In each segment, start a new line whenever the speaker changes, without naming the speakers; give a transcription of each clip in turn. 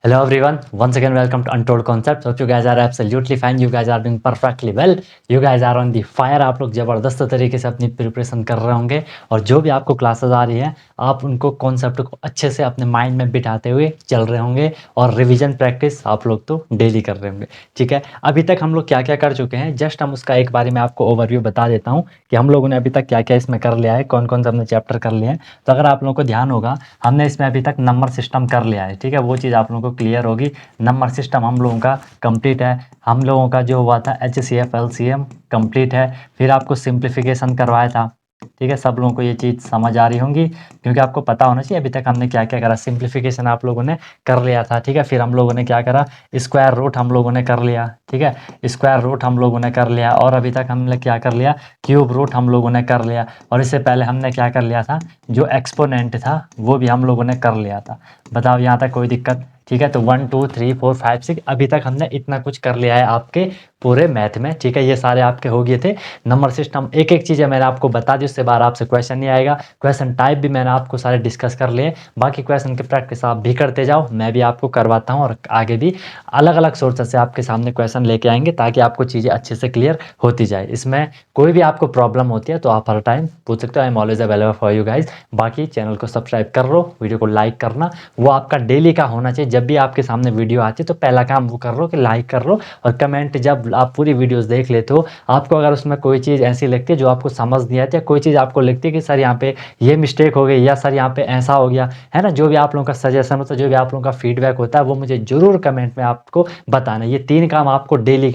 Hello everyone, once again welcome to Untold Concepts. Hope you guys are absolutely fine. You guys are doing perfectly well. You guys are on the fire. आप लोग ज़बरदस्त तरीके से अपनी preparation कर रहे होंगे और जो भी आपको क्लासेस आ रही हैं आप उनको कॉन्सेप्ट को अच्छे से अपने माइंड में बिठाते हुए चल रहे होंगे और रिवीजन प्रैक्टिस आप लोग तो डेली कर रहे होंगे। ठीक है, अभी तक हम लोग क्या क्या कर चुके हैं जस्ट हम उसका एक बारी मैं आपको ओवरव्यू बता देता हूँ कि हम लोगों ने अभी तक क्या क्या इसमें कर लिया है, कौन कौन से हमने चैप्टर कर लिए हैं। तो अगर आप लोगों को ध्यान होगा हमने इसमें अभी तक नंबर सिस्टम कर लिया है। ठीक है, वो चीज़ आप लोगों को क्लियर होगी। नंबर सिस्टम हम लोगों का कंप्लीट है। हम लोगों का जो हुआ था HCF LCM कंप्लीट है। फिर आपको सिंप्लीफिकेशन करवाया था। ठीक है, सब लोगों को ये चीज़ समझ आ रही होंगी क्योंकि आपको पता होना चाहिए अभी तक हमने क्या क्या करा। सिंप्लीफिकेशन आप लोगों ने कर लिया था। ठीक है, फिर हम लोगों ने क्या करा, स्क्वायर रूट हम लोगों ने कर लिया। ठीक है, स्क्वायर रूट हम लोगों ने कर लिया और अभी तक हमने क्या कर लिया, क्यूब रूट हम लोगों ने कर लिया। और इससे पहले हमने क्या कर लिया था, जो एक्सपोनेंट था वो भी हम लोगों ने कर लिया था। बताओ यहाँ तक कोई दिक्कत? ठीक है, तो 1 2 3 4 5 6 अभी तक हमने इतना कुछ कर लिया है आपके पूरे मैथ में। ठीक है, ये सारे आपके हो गए थे। नंबर सिस्टम एक एक चीज़ें मैंने आपको बता दी, उससे बाहर आपसे क्वेश्चन नहीं आएगा। क्वेश्चन टाइप भी मैंने आपको सारे डिस्कस कर लिए। बाकी क्वेश्चन की प्रैक्टिस आप भी करते जाओ, मैं भी आपको करवाता हूँ और आगे भी अलग अलग सोर्सेज से आपके सामने क्वेश्चन लेके आएंगे ताकि आपको चीज़ें अच्छे से क्लियर होती जाए। इसमें कोई भी आपको प्रॉब्लम होती है तो आप हर टाइम पूछ सकते हो। I am always available for you guys. बाकी चैनल को सब्सक्राइब कर लो, वीडियो को लाइक करना वो आपका डेली का होना चाहिए। जब भी आपके सामने वीडियो आती है तो पहला काम वो कर लो कि लाइक कर लो और कमेंट। जब आप पूरी वीडियोस देख लेते हो, आपको अगर उसमें कोई चीज़ ऐसी लगती है जो आपको समझ नहीं आती है, कोई चीज़ आपको लगती है कि सर यहाँ पे ये मिस्टेक हो गई या सर यहाँ पे ऐसा हो गया है ना, जो भी आप लोगों का सजेशन होता है, जो भी आप लोगों का फीडबैक होता है, वो मुझे जरूर कमेंट में आपको बताना। ये 3 काम आपको डेली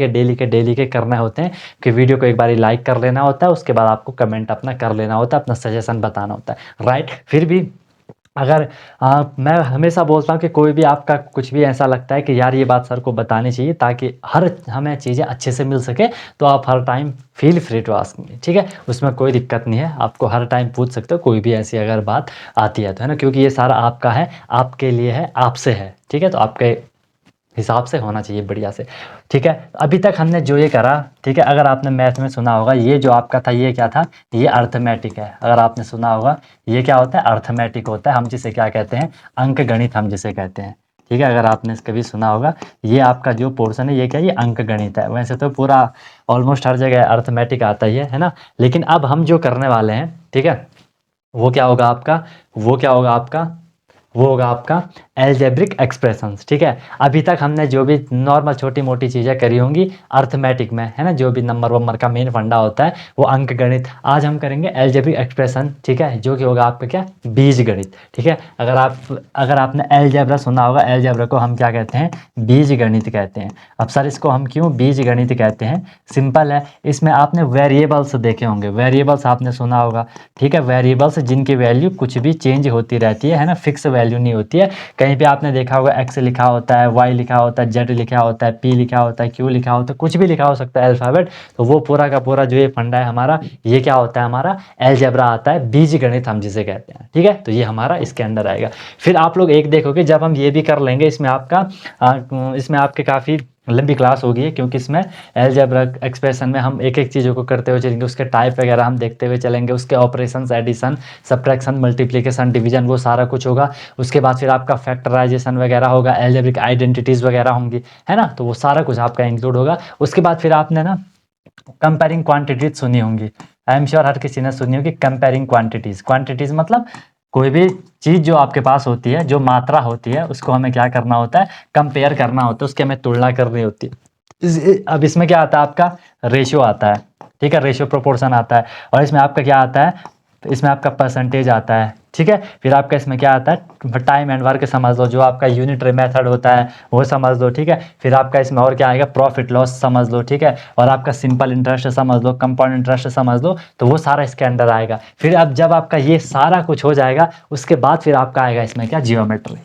के करना होते हैं कि वीडियो को एक बार लाइक कर लेना होता है, उसके बाद आपको कमेंट अपना कर लेना होता है, अपना सजेशन बताना होता है, राइट। फिर भी अगर मैं हमेशा बोलता हूँ कि कोई भी आपका कुछ भी ऐसा लगता है कि यार ये बात सर को बतानी चाहिए ताकि हर हमें चीज़ें अच्छे से मिल सके, तो आप हर time feel free to ask me. ठीक है, उसमें कोई दिक्कत नहीं है, आपको हर टाइम पूछ सकते हो कोई भी ऐसी अगर बात आती है तो, है ना, क्योंकि ये सारा आपका है, आपके लिए है, आपसे है। ठीक है, तो आपके हिसाब से होना चाहिए बढ़िया से। ठीक है, अभी तक हमने जो ये करा, ठीक है, अगर आपने मैथ में सुना होगा ये जो आपका था ये क्या था, ये अर्थमेटिक है। अगर आपने सुना होगा ये क्या होता है, अर्थमेटिक होता है। हम जिसे क्या कहते हैं, अंक गणित हम जिसे कहते हैं। ठीक है, अगर आपने इसका भी सुना होगा, ये आपका जो पोर्शन है ये क्या, ये अंक गणित है। वैसे तो पूरा ऑलमोस्ट हर जगह अर्थमेटिक आता ही है ना, लेकिन अब हम जो करने वाले हैं, ठीक है, वो क्या होगा आपका, वो क्या होगा आपका, वो होगा आपका एल्जेब्रिक एक्सप्रेशंस। ठीक है, अभी तक हमने जो भी नॉर्मल छोटी मोटी चीज़ें करी होंगी अर्थमेटिक में, है ना, जो भी नंबर वंबर का मेन फंडा होता है वो अंक गणित। आज हम करेंगे एल्जेब्रिक एक्सप्रेशन। ठीक है, जो कि होगा आपका क्या, बीज गणित। ठीक है, अगर आपने एल्जेब्रा सुना होगा, एल्जेब्रा को हम क्या कहते हैं, बीज गणित कहते हैं। अब सर इसको हम क्यों बीज गणित कहते हैं, सिंपल है, इसमें आपने वेरिएबल्स देखे होंगे, वेरिएबल्स आपने सुना होगा। ठीक है, वेरिएबल्स जिनकी वैल्यू कुछ भी चेंज होती रहती है ना, फिक्स वैल्यू नहीं होती है। कहीं पे आपने देखा होगा एक्स लिखा होता है, वाई लिखा होता है, जेड लिखा होता है, पी लिखा होता है, क्यू लिखा होता है, कुछ भी लिखा हो सकता है अल्फ़ाबेट। तो वो पूरा का पूरा जो ये फंडा है हमारा, ये क्या होता है, हमारा अलजेब्रा आता है, बीज गणित हम जिसे कहते हैं। ठीक है, तो ये हमारा इसके अंदर आएगा। फिर आप लोग एक देखोगे जब हम ये भी कर लेंगे, इसमें आपका इसमें आपके काफ़ी लंबी क्लास होगी क्योंकि इसमें अलजेब्रा एक्सप्रेशन में हम एक एक चीज़ों को करते हुए चलेंगे, उसके टाइप वगैरह हम देखते हुए चलेंगे, उसके operations, addition, subtraction, multiplication, division, वो सारा कुछ होगा। उसके बाद फिर आपका फैक्टराइजेशन वगैरह होगा, अलजेब्रिक आइडेंटिटीज़ वगैरह होंगी, है ना, तो वो सारा कुछ आपका इंक्लूड होगा। उसके बाद फिर आपने ना कंपेयरिंग क्वांटिटीज सुनी होंगी। आई एम श्योर हर किसी ने सुनी होगी कंपेयरिंग क्वांटिटीज। क्वांटिटीज मतलब कोई भी चीज़ जो आपके पास होती है, जो मात्रा होती है, उसको हमें क्या करना होता है, कंपेयर करना होता है, उसकी हमें तुलना करनी होती है। अब इसमें क्या आता है, आपका रेशियो आता है। ठीक है, रेशियो प्रोपोर्शन आता है। और इसमें आपका क्या आता है, तो इसमें आपका परसेंटेज आता है। ठीक है, फिर आपका इसमें क्या आता है, टाइम एंड वर्क समझ लो, जो आपका यूनिटरी मेथड होता है वो समझ लो। ठीक है, फिर आपका इसमें और क्या आएगा, प्रॉफिट लॉस समझ लो। ठीक है, और आपका सिंपल इंटरेस्ट समझ लो, कंपाउंड इंटरेस्ट समझ लो, तो वो सारा इसके अंदर आएगा। फिर अब जब आपका ये सारा कुछ हो जाएगा, उसके बाद फिर आपका आएगा इसमें क्या, जियोमेट्री।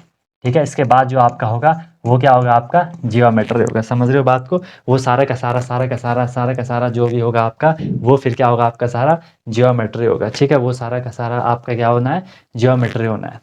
ठीक है, इसके बाद जो आपका होगा वो क्या होगा, आपका जियोमेट्री होगा। समझ रहे हो बात को, वो सारा का सारा जो भी होगा आपका, वो फिर क्या होगा, आपका सारा जियोमेट्री होगा। ठीक है, वो सारा का सारा आपका क्या होना है, जियोमेट्री होना है।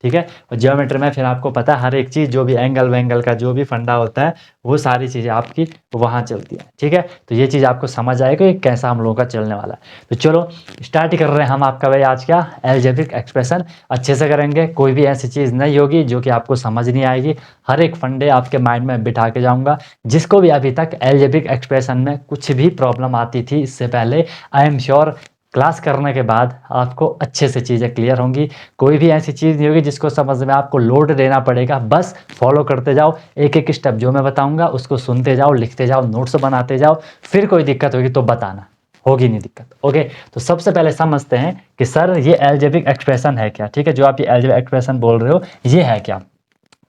ठीक है। और ज्योमेट्री में फिर आपको पता है हर एक चीज़ जो भी एंगल वेंगल का जो भी फंडा होता है वो सारी चीज़ें आपकी वहाँ चलती है, ठीक है। तो ये चीज़ आपको समझ आएगा कि कैसा हम लोगों का चलने वाला है। तो चलो स्टार्ट कर रहे हैं हम आपका भाई आज क्या अलजेब्रिक एक्सप्रेशन अच्छे से करेंगे। कोई भी ऐसी चीज़ नहीं होगी जो कि आपको समझ नहीं आएगी, हर एक फंडे आपके माइंड में बिठा के जाऊँगा। जिसको भी अभी तक अलजेब्रिक एक्सप्रेशन में कुछ भी प्रॉब्लम आती थी इससे पहले, आई एम श्योर क्लास करने के बाद आपको अच्छे से चीज़ें क्लियर होंगी। कोई भी ऐसी चीज़ नहीं होगी जिसको समझ में आपको लोड देना पड़ेगा, बस फॉलो करते जाओ, एक एक स्टेप जो मैं बताऊंगा उसको सुनते जाओ, लिखते जाओ, नोट्स बनाते जाओ। फिर कोई दिक्कत होगी तो बताना, होगी नहीं दिक्कत। ओके, तो सबसे पहले समझते हैं कि सर ये अलजेब्रिक एक्सप्रेशन है क्या, ठीक है। जो आप ये अलजेब्रिक एक्सप्रेशन बोल रहे हो ये है क्या,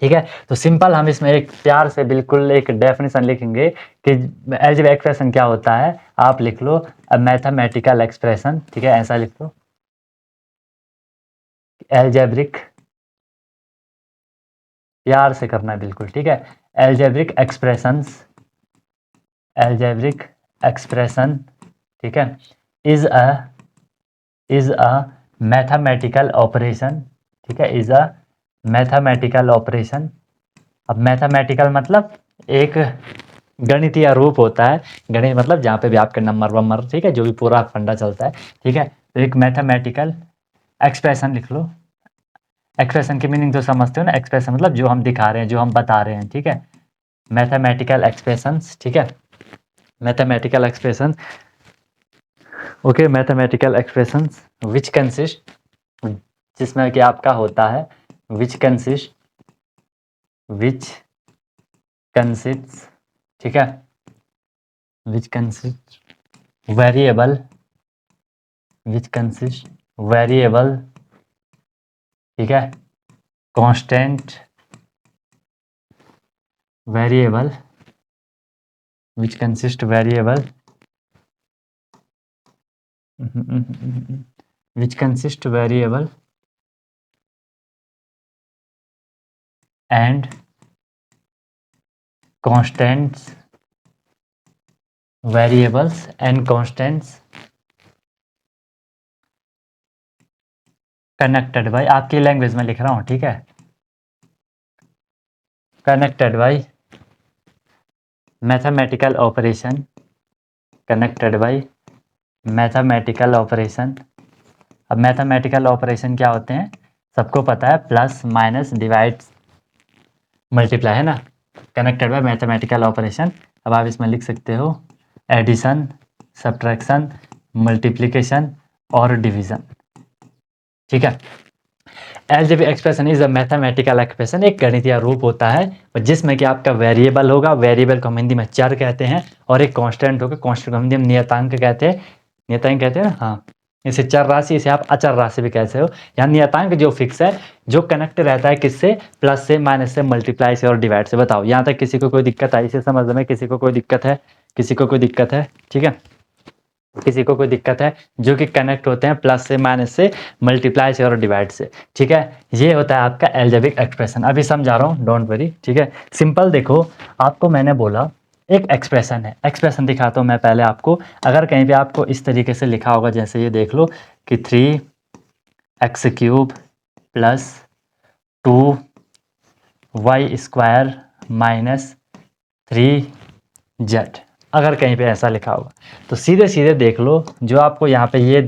ठीक है। तो सिंपल हम इसमें एक प्यार से बिल्कुल एक डेफिनेशन लिखेंगे कि अलजेब्रिक एक्सप्रेशन क्या होता है। आप लिख लो मैथमेटिकल एक्सप्रेशन, ठीक है, ऐसा लिख लो अलजेब्रिक, प्यार से करना है बिल्कुल, ठीक है। अलजेब्रिक एक्सप्रेशंस, अलजेब्रिक एक्सप्रेशन, ठीक है, इज अ मैथमेटिकल ऑपरेशन, ठीक है, इज अ मैथमेटिकल ऑपरेशन। अब मैथमेटिकल मतलब एक गणितीय रूप होता है, गणित मतलब जहाँ पे भी आपके नंबर वंबर, ठीक है, जो भी पूरा फंडा चलता है, ठीक है। तो एक मैथमेटिकल एक्सप्रेशन लिख लो। एक्सप्रेशन की मीनिंग तो समझते हो ना, एक्सप्रेशन मतलब जो हम दिखा रहे हैं, जो हम बता रहे हैं, ठीक है। मैथमेटिकल एक्सप्रेशंस, ठीक है, mathematical expression, okay, mathematical expressions which consist, जिसमें कि आपका होता है विच कंसिस्ट, विच कंसिस्ट, ठीक है, which consist variable, which consist variable, ठीक है, constant variable, which consist variable, which consist variable and constants, variables and constants connected by, आपकी लैंग्वेज में लिख रहा हूँ, ठीक है, connected by mathematical operation, connected by mathematical operation। अब मैथमेटिकल ऑपरेशन क्या होते हैं सबको पता है, प्लस माइनस डिवाइड मल्टीप्लाई, है ना। Connected by mathematical operation. अब आप इसमें लिख सकते हो एडिशन, सब्ट्रैक्शन, मल्टीप्लिकेशन और डिवीजन, ठीक है। Algebraic expression is a mathematical expression, एक गणितीय रूप होता है जिसमें कि आपका वेरिएबल होगा, वेरिएबल को हम हिंदी में चर कहते हैं, और एक कांस्टेंट होगा, कांस्टेंट को हिंदी में नियतांक कहते हैं, नियतांक कहते हैं ना, हाँ। इसे चर राशि, इसे आप अचर राशि भी कहते हो। यहाँ नियतांक जो फिक्स है, जो कनेक्ट रहता है किससे, प्लस से, माइनस से, मल्टीप्लाई से और डिवाइड से। बताओ यहाँ तक किसी को कोई दिक्कत आई इसे समझने में, किसी को कोई दिक्कत है, किसी को कोई दिक्कत है, ठीक है, किसी को कोई दिक्कत है, जो कि कनेक्ट होते हैं प्लस से, माइनस से, मल्टीप्लाई से और डिवाइड से, ठीक है। ये होता है आपका अलजेब्रिक एक्सप्रेशन। अभी समझा रहा हूँ, डोंट वरी, ठीक है। सिंपल देखो, आपको मैंने बोला एक एक्सप्रेशन है, एक्सप्रेशन दिखाता हूँ मैं पहले आपको। अगर कहीं पे आपको इस तरीके से लिखा होगा, जैसे ये देख लो कि 3x³ plus 2y² minus 3z, अगर कहीं पे ऐसा लिखा होगा तो सीधे सीधे देख लो, जो आपको यहाँ पे ये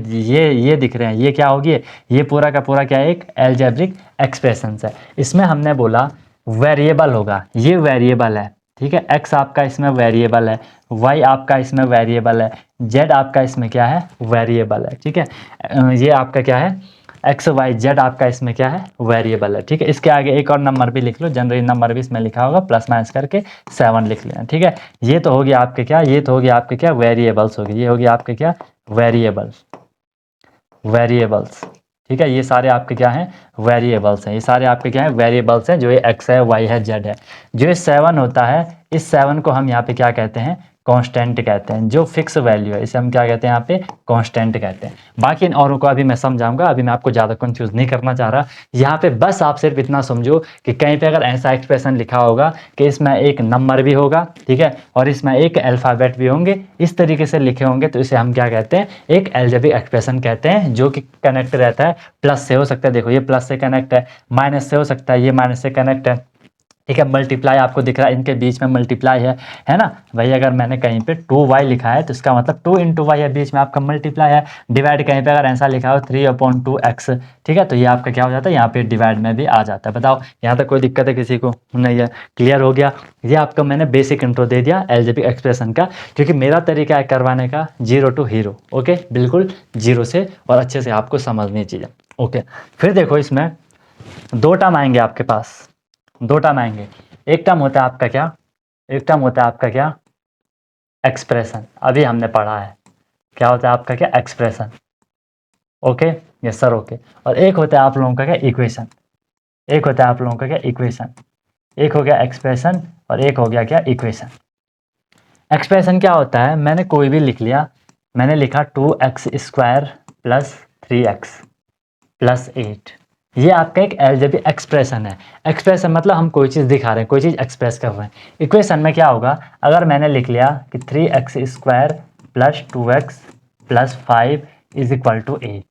दिख रहे हैं, ये क्या होगी, ये पूरा का पूरा क्या है, एक अलजेब्रिक एक्सप्रेशन है। इसमें हमने बोला वेरिएबल होगा, ये वेरिएबल है, ठीक है, x आपका इसमें वेरिएबल है, y आपका इसमें वेरिएबल है, z आपका इसमें क्या है, वेरिएबल है, ठीक है। ये आपका क्या है, XYZ आपका इसमें क्या है, वेरिएबल है, ठीक है। इसके आगे एक और नंबर भी लिख लो, जनरल नंबर भी इसमें लिखा होगा, प्लस माइनस करके 7 लिख लेना, ठीक है। ये तो होगी आपके क्या, ये तो होगी आपके क्या, वेरिएबल्स होगी, ये होगी आपके क्या, वेरिएबल्स, वेरिएबल्स, ठीक है। ये सारे आपके क्या हैं, वेरिएबल्स हैं, ये सारे आपके क्या हैं, वेरिएबल्स हैं। जो ये x है, y है, z है। जो ये 7 होता है, इस 7 को हम यहाँ पे क्या कहते हैं, कांस्टेंट कहते हैं। जो फिक्स वैल्यू है इसे हम क्या कहते हैं यहाँ पे कांस्टेंट कहते हैं। बाकी इन औरों को अभी मैं समझाऊंगा, अभी मैं आपको ज़्यादा कंफ्यूज नहीं करना चाह रहा। यहाँ पे बस आप सिर्फ इतना समझो कि कहीं पे अगर ऐसा एक्सप्रेशन लिखा होगा कि इसमें एक नंबर भी होगा, ठीक है, और इसमें एक अल्फ़ाबेट भी होंगे, इस तरीके से लिखे होंगे, तो इसे हम क्या कहते हैं, एक अलजेब्रिक एक्सप्रेशन कहते हैं, जो कि कनेक्ट रहता है प्लस से हो सकता है, देखो ये प्लस से कनेक्ट है, माइनस से हो सकता है, ये माइनस से कनेक्ट है, ठीक है, मल्टीप्लाई आपको दिख रहा है, इनके बीच में मल्टीप्लाई है ना भाई। अगर मैंने कहीं पे 2y लिखा है तो इसका मतलब 2 × y है, बीच में आपका मल्टीप्लाई है। डिवाइड कहीं पे अगर ऐसा लिखा हो 3/2x, ठीक है, तो ये आपका क्या हो जाता है, यहाँ पे डिवाइड में भी आ जाता है। बताओ यहाँ तक कोई दिक्कत है किसी को? नहीं है, क्लियर हो गया। ये आपका मैंने बेसिक इंट्रो दे दिया अलजेब्रिक एक्सप्रेशन का, क्योंकि मेरा तरीका है करवाने का 0 to हीरो। ओके, बिल्कुल 0 से, और अच्छे से आपको समझनी चाहिए। ओके, फिर देखो इसमें 2 टर्म आएंगे आपके पास, 2 टर्म आएंगे। एक टर्म होता है आपका क्या, एक टर्म होता है आपका क्या, एक्सप्रेशन। अभी हमने पढ़ा है क्या होता है आपका क्या, expression. Okay, yes sir, okay. और एक होता है आप लोगों का क्या, इक्वेशन। एक होता है आप लोगों का क्या, इक्वेशन। एक हो गया एक्सप्रेशन और एक हो गया क्या, इक्वेशन। एक्सप्रेशन क्या होता है, मैंने कोई भी लिख लिया, मैंने लिखा 2x² + 3x + 8, ये आपका एक अलजेब्रिक एक्सप्रेशन है। एक्सप्रेशन मतलब हम कोई चीज़ दिखा रहे हैं, कोई चीज़ एक्सप्रेस कर रहे हैं। इक्वेशन में क्या होगा, अगर मैंने लिख लिया कि 3x² + 2x + 5 = 8,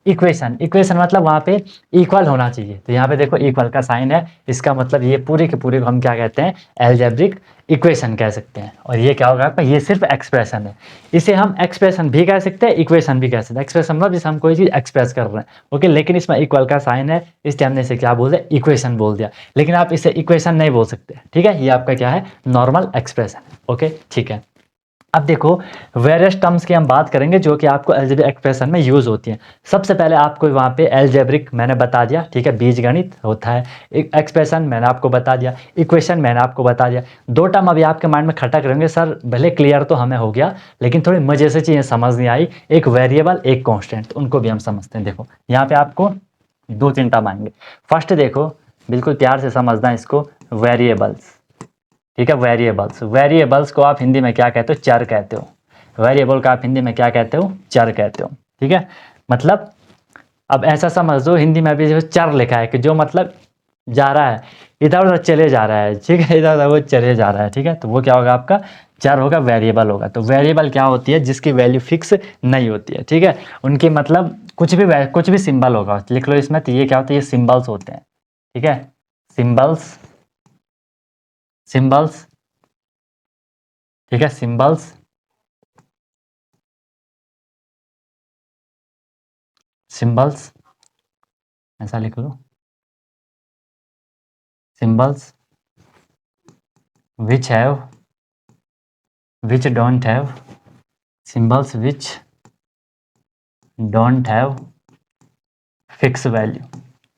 इक्वेशन, इक्वेशन मतलब वहाँ पे इक्वल होना चाहिए। तो यहाँ पे देखो इक्वल का साइन है, इसका मतलब ये पूरे के पूरे को हम क्या कहते हैं, अलजेब्रिक इक्वेशन कह सकते हैं। और ये क्या होगा आपका, ये सिर्फ एक्सप्रेशन है। इसे हम एक्सप्रेशन भी कह सकते हैं, इक्वेशन भी कह सकते हैं। एक्सप्रेशन मतलब जिसे हम कोई चीज़ एक्सप्रेस कर रहे हैं, ओके, लेकिन इसमें इक्वल का साइन है, इसलिए हमने इसे क्या बोल दिया, इक्वेशन बोल दिया। लेकिन आप इसे इक्वेशन नहीं बोल सकते, ठीक है, ये आपका क्या है, नॉर्मल एक्सप्रेशन है। ओके, ठीक है। अब देखो वेरियस टर्म्स की हम बात करेंगे जो कि आपको अलजेब्रिक एक्सप्रेशन में यूज़ होती हैं। सबसे पहले आपको वहाँ पे अलजेब्रिक मैंने बता दिया, ठीक है, बीजगणित होता है। एक एक्सप्रेशन मैंने आपको बता दिया, इक्वेशन मैंने आपको बता दिया। 2 टर्म अभी आपके माइंड में खटक रहेंगे, सर भले क्लियर तो हमें हो गया लेकिन थोड़ी मज़े से चीज़ें समझ नहीं आई, एक वेरिएबल एक कॉन्स्टेंट, उनको भी हम समझते हैं। देखो यहाँ पर आपको 2-3 टर्म आएंगे। फर्स्ट देखो, बिल्कुल प्यार से समझना इसको, वेरिएबल्स, ठीक है, वेरिएबल्स। वेरिएबल्स को आप हिंदी में क्या कहते हो, चर कहते हो। वेरिएबल का आप हिंदी में क्या कहते हो, चर कहते हो, ठीक है। मतलब अब ऐसा समझ दो, हिंदी में भी चर लिखा है कि जो मतलब जा रहा है, इधर उधर चले जा रहा है, ठीक है, इधर उधर वो चले जा रहा है, ठीक है, तो वो क्या होगा आपका, चर होगा, वेरिएबल होगा। तो वेरिएबल क्या होती है, जिसकी वैल्यू फिक्स नहीं होती है, ठीक है, उनकी मतलब कुछ भी सिंबल होगा, लिख लो इसमें। तो ये क्या होता है, ये सिंबल्स होते हैं, ठीक है, सिंबल्स, सिंबल्स, ठीक है, सिंबल्स, सिंबल्स, ऐसा लिख लो, symbols which have, which don't have, symbols which don't have fixed value,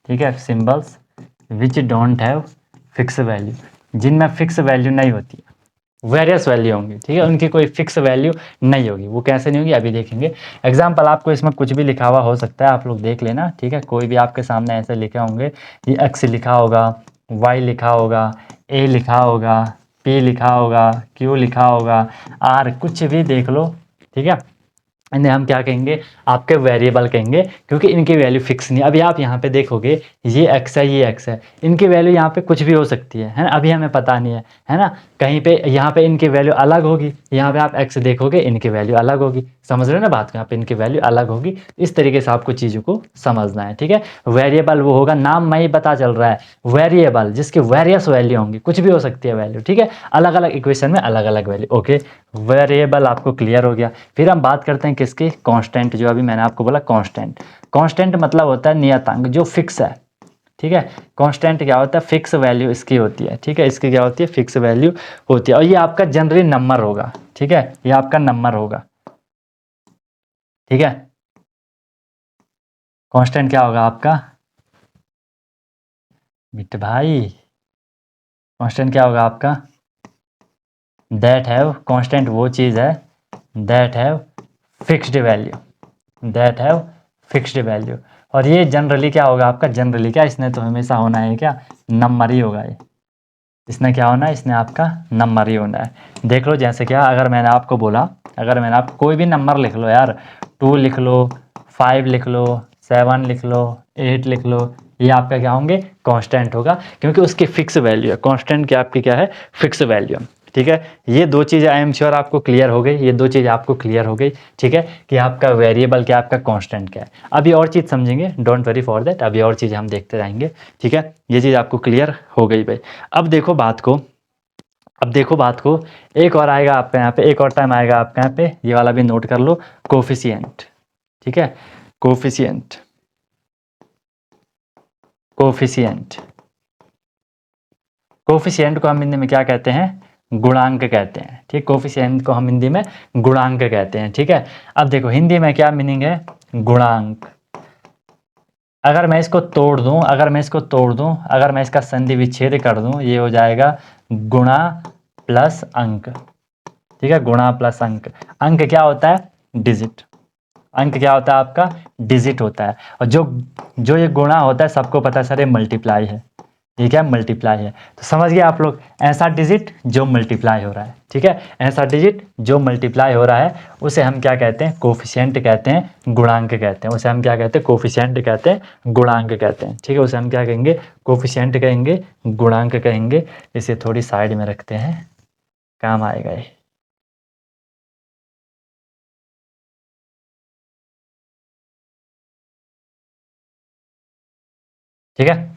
ठीक है, symbols which don't have fix value, जिनमें फिक्स वैल्यू नहीं होती है, वेरियस वैल्यू होंगी, ठीक है, उनकी कोई फिक्स वैल्यू नहीं होगी। वो कैसे नहीं होगी अभी देखेंगे। एग्जाम्पल आपको इसमें कुछ भी लिखा हुआ हो सकता है, आप लोग देख लेना, ठीक है, कोई भी आपके सामने ऐसे लिखे होंगे, ये एक्स लिखा होगा, वाई लिखा होगा, ए लिखा होगा, पी लिखा होगा, क्यू लिखा होगा, आर, कुछ भी देख लो, ठीक है, इन्हें हम क्या कहेंगे, आपके वेरिएबल कहेंगे, क्योंकि इनकी वैल्यू फिक्स नहीं है। अभी आप यहाँ पे देखोगे ये एक्स है, ये एक्स है, इनकी वैल्यू यहाँ पे कुछ भी हो सकती है ना, अभी हमें पता नहीं है ना, कहीं पे यहाँ पे इनकी वैल्यू अलग होगी, यहाँ पे आप एक्स देखोगे इनकी वैल्यू अलग होगी, समझ रहे हो ना बात को, यहाँ पे इनकी वैल्यू अलग होगी। इस तरीके से आपको चीज़ों को समझना है, ठीक है। वेरिएबल वो होगा, नाम में ही पता चल रहा है, वेरिएबल जिसकी वेरियस वैल्यू होंगी, कुछ भी हो सकती है वैल्यू, ठीक है, अलग अलग इक्वेशन में अलग अलग वैल्यू। ओके, वेरिएबल आपको क्लियर हो गया। फिर हम बात करते हैं किसकी, कांस्टेंट, जो अभी मैंने आपको बोला कांस्टेंट। कांस्टेंट मतलब होता है नियतांक, जो फिक्स है, ठीक है। कांस्टेंट क्या होता है, फिक्स वैल्यू इसकी होती है, ठीक है, इसकी क्या होती है, फिक्स वैल्यू होती है। और ये आपका जनरली नंबर होगा, ठीक है, ये आपका नंबर होगा, ठीक है। कांस्टेंट क्या होगा आपका, मिट भाई, कांस्टेंट क्या होगा आपका, दैट हैव, कांस्टेंट वो चीज़ है that have fixed value, that have fixed value. और ये जनरली क्या होगा आपका, जनरली क्या, इसने तो हमेशा होना है क्या, नंबर ही होगा ये, इसने क्या होना है, इसने आपका नंबर ही होना है। देख लो जैसे क्या, अगर मैंने आपको बोला, अगर मैंने आपको कोई भी नंबर लिख लो यार, 2 लिख लो, 5 लिख लो, 7 लिख लो, 8 लिख लो, ये आपका क्या होंगे, कांस्टेंट होगा, क्योंकि उसकी फिक्स वैल्यू है। कांस्टेंट की आपकी क्या है, फिक्स वैल्यू। ठीक है, ये दो चीज़ें आई एम श्योर आपको क्लियर हो गई, ये दो चीज़ें आपको क्लियर हो गई। ठीक है, कि आपका वेरिएबल क्या, आपका कांस्टेंट क्या है। अभी और चीज़ समझेंगे, डोंट वरी फॉर दैट, अभी और चीज़ें हम देखते जाएंगे। ठीक है, ये चीज़ आपको क्लियर हो गई भाई। अब देखो बात को, एक और आएगा आपका यहाँ पे, एक और टाइम आएगा आपका यहाँ पे, ये वाला भी नोट कर लो, कोफिशिएंट। ठीक है, कोफिशिएंट को हम हिंदी में क्या कहते हैं, गुणांक कहते हैं। ठीक, कोफिशिएंट को हम हिंदी में गुणांक कहते हैं। ठीक है, अब देखो हिंदी में क्या मीनिंग है, गुणांक। अगर मैं इसको तोड़ दूं, अगर मैं इसका संधि विच्छेद कर दूं, ये हो जाएगा गुणा प्लस अंक। ठीक है, गुणा प्लस अंक। अंक क्या होता है, डिजिट। अंक क्या होता है आपका, डिजिट होता है। और जो ये गुणा होता है, सबको पता है सर ये मल्टीप्लाई है, ये क्या मल्टीप्लाई है। तो समझ गए आप लोग, ऐसा डिजिट जो मल्टीप्लाई हो रहा है। ठीक है, ऐसा डिजिट जो मल्टीप्लाई हो रहा है उसे हम क्या कहते हैं, कोफिशिएंट कहते हैं, गुणांक कहते हैं। उसे हम क्या कहते हैं, कोफिशिएंट कहते हैं, गुणांक कहते हैं। ठीक है, उसे हम क्या कहेंगे, कोफिशिएंट कहेंगे, गुणांक कहेंगे। इसे थोड़ी साइड में रखते हैं, काम आएगा ये। ठीक है,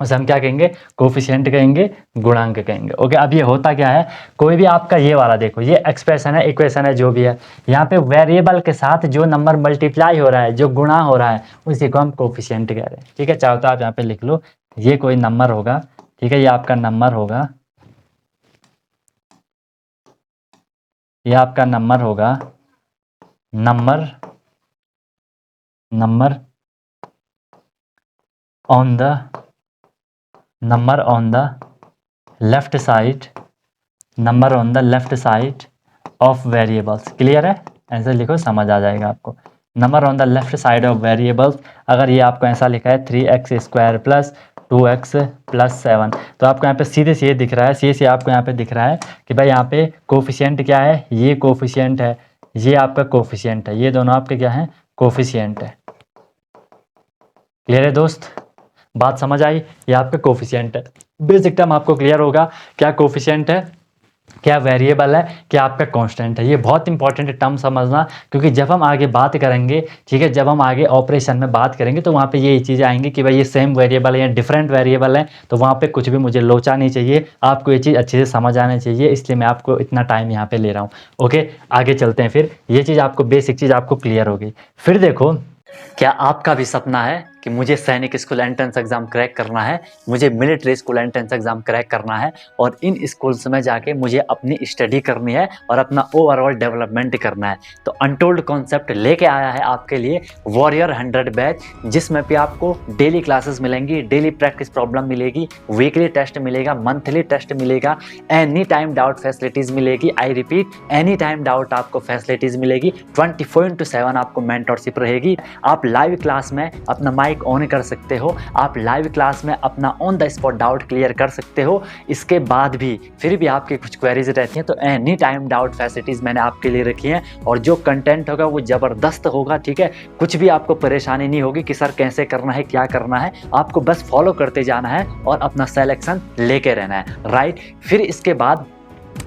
उसे हम क्या कहेंगे, कोफिशिएंट कहेंगे, गुणांक कहेंगे। ओके, अब ये होता क्या है, कोई भी आपका ये वाला देखो, ये एक्सप्रेशन है, इक्वेशन है, जो भी है, यहाँ पे वेरिएबल के साथ जो नंबर मल्टीप्लाई हो रहा है, जो गुणा हो रहा है, उसी को हम कोफिशिएंट कह रहे हैं। ठीक है, चाहो तो आप यहाँ पे लिख लो, ये कोई नंबर होगा। ठीक है, ये आपका नंबर होगा, ये आपका नंबर होगा, number on the left side, number on the left side of variables. Clear है, ऐसे लिखो, समझ आ जाएगा आपको। Number on the left side of variables, अगर ये आपको ऐसा लिखा है 3x² प्लस 2x प्लस 7, तो आपको यहाँ पे सीधे से ये दिख रहा है, सीधे से आपको यहाँ पे दिख रहा है कि भाई यहाँ पे कोफिशिएंट क्या है, ये कोफिशिएंट है, ये आपका कोफिशिएंट है, ये दोनों आपके क्या है, कोफिशिएंट है। क्लियर है दोस्त, बात समझ आई, ये आपका कोफिशिएंट है। बेसिक टर्म आपको क्लियर होगा, क्या कोफिशिएंट है, क्या वेरिएबल है, क्या आपका कांस्टेंट है। ये बहुत इंपॉर्टेंट टर्म समझना, क्योंकि जब हम आगे बात करेंगे, ठीक है, जब हम आगे ऑपरेशन में बात करेंगे, तो वहाँ पे ये चीज़ें आएंगी कि भाई ये सेम वेरिएबल है या डिफरेंट वेरिएबल है। तो वहाँ पे कुछ भी मुझे लोचा नहीं चाहिए, आपको ये चीज़ अच्छे से समझ आना चाहिए, इसलिए मैं आपको इतना टाइम यहाँ पे ले रहा हूँ। ओके, आगे चलते हैं, फिर ये चीज़ आपको, बेसिक चीज़ आपको क्लियर हो गई। फिर देखो, क्या आपका भी सपना है कि मुझे सैनिक स्कूल एंट्रेंस एग्जाम क्रैक करना है, मुझे military school entrance exam crack करना है, और इन स्कूल्स में जाके मुझे अपनी स्टडी करनी है और अपना ओवरऑल डेवलपमेंट करना है। तो अनटोल्ड कॉन्सेप्ट लेके आया है आपके लिए वॉरियर 100 बैच, जिसमें भी आपको डेली क्लासेस मिलेंगी, डेली प्रैक्टिस प्रॉब्लम मिलेगी, वीकली टेस्ट मिलेगा, मंथली टेस्ट मिलेगा, एनी टाइम डाउट फैसिलिटीज़ मिलेगी। I repeat, any time doubt आपको फैसिलिटीज़ मिलेगी, 24/7 आपको मेंटरशिप रहेगी। आप लाइव क्लास में अपना माइक ऑन कर सकते हो, आप लाइव क्लास में अपना on the spot doubt clear कर सकते हो। इसके बाद भी फिर भी आपकी कुछ क्वेरीज रहती हैं, तो एनी टाइम डाउट फैसिलिटीज़ मैंने आपके लिए रखी हैं, और जो कंटेंट होगा वो ज़बरदस्त होगा। ठीक है, कुछ भी आपको परेशानी नहीं होगी कि सर कैसे करना है, क्या करना है, आपको बस फॉलो करते जाना है और अपना सिलेक्शन लेके रहना है, राइट। फिर इसके बाद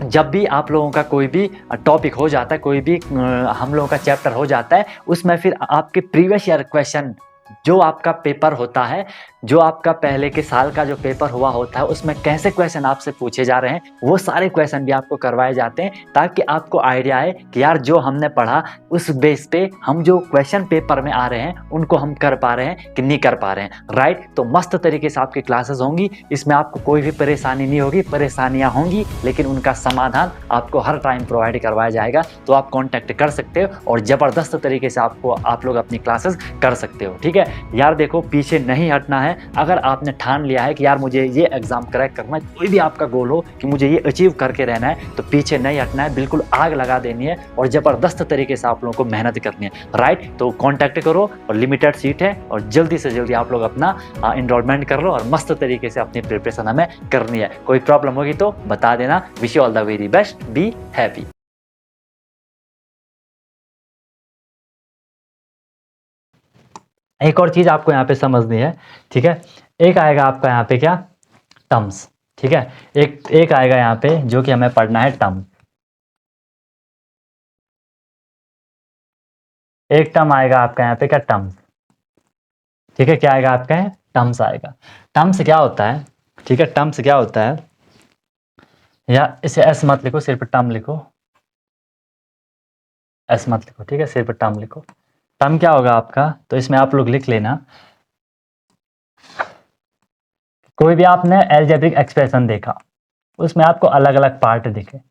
जब भी आप लोगों का कोई भी टॉपिक हो जाता है, कोई भी हम लोगों का चैप्टर हो जाता है, उसमें फिर आपके प्रीवियस ईयर क्वेश्चन, जो आपका पेपर होता है, जो आपका पहले के साल का जो पेपर हुआ होता है, उसमें कैसे क्वेश्चन आपसे पूछे जा रहे हैं, वो सारे क्वेश्चन भी आपको करवाए जाते हैं, ताकि आपको आइडिया आए कि यार जो हमने पढ़ा उस बेस पे हम जो क्वेश्चन पेपर में आ रहे हैं उनको हम कर पा रहे हैं कि नहीं कर पा रहे हैं, राइट। तो मस्त तरीके से आपकी क्लासेस होंगी, इसमें आपको कोई भी परेशानी नहीं होगी, परेशानियाँ होंगी लेकिन उनका समाधान आपको हर टाइम प्रोवाइड करवाया जाएगा। तो आप कॉन्टैक्ट कर सकते हो और ज़बरदस्त तरीके से आप लोग अपनी क्लासेस कर सकते हो। ठीक है यार, देखो पीछे नहीं हटना है, है, अगर आपने ठान लिया है कि यार मुझे ये एग्जाम क्रैक करना है, कोई भी आपका गोल हो कि मुझे ये अचीव करके रहना है, तो पीछे नहीं हटना है, बिल्कुल आग लगा देनी है और ज़बरदस्त तरीके से आप लोगों को मेहनत करनी है, राइट। तो कॉन्टैक्ट करो और लिमिटेड सीट है और जल्दी से जल्दी आप लोग अपना इनरोलमेंट कर लो और मस्त तरीके से अपनी प्रिपरेशन हमें करनी है। कोई प्रॉब्लम होगी तो बता देना। Wish you all the very best, be happy. एक और चीज आपको यहाँ पे समझनी है, ठीक है। एक आएगा आपका यहाँ पे क्या, टर्म्स, ठीक है। एक एक आएगा यहाँ पे जो कि हमें पढ़ना है टर्म। एक टर्म आएगा आपका यहाँ पे क्या, टर्म्स, ठीक है। क्या आएगा आपका, है टर्म्स आएगा। टर्म्स क्या होता है, ठीक है। टर्म्स क्या होता है, या इसे एस मत लिखो, सिर्फ टर्म लिखो, एस मत लिखो, ठीक है, सिर्फ टर्म लिखो। टर्म क्या होगा आपका, तो इसमें आप लोग लिख लेना, कोई भी आपने एल्जेब्रिक एक्सप्रेशन देखा, उसमें आपको अलग अलग पार्ट दिखे,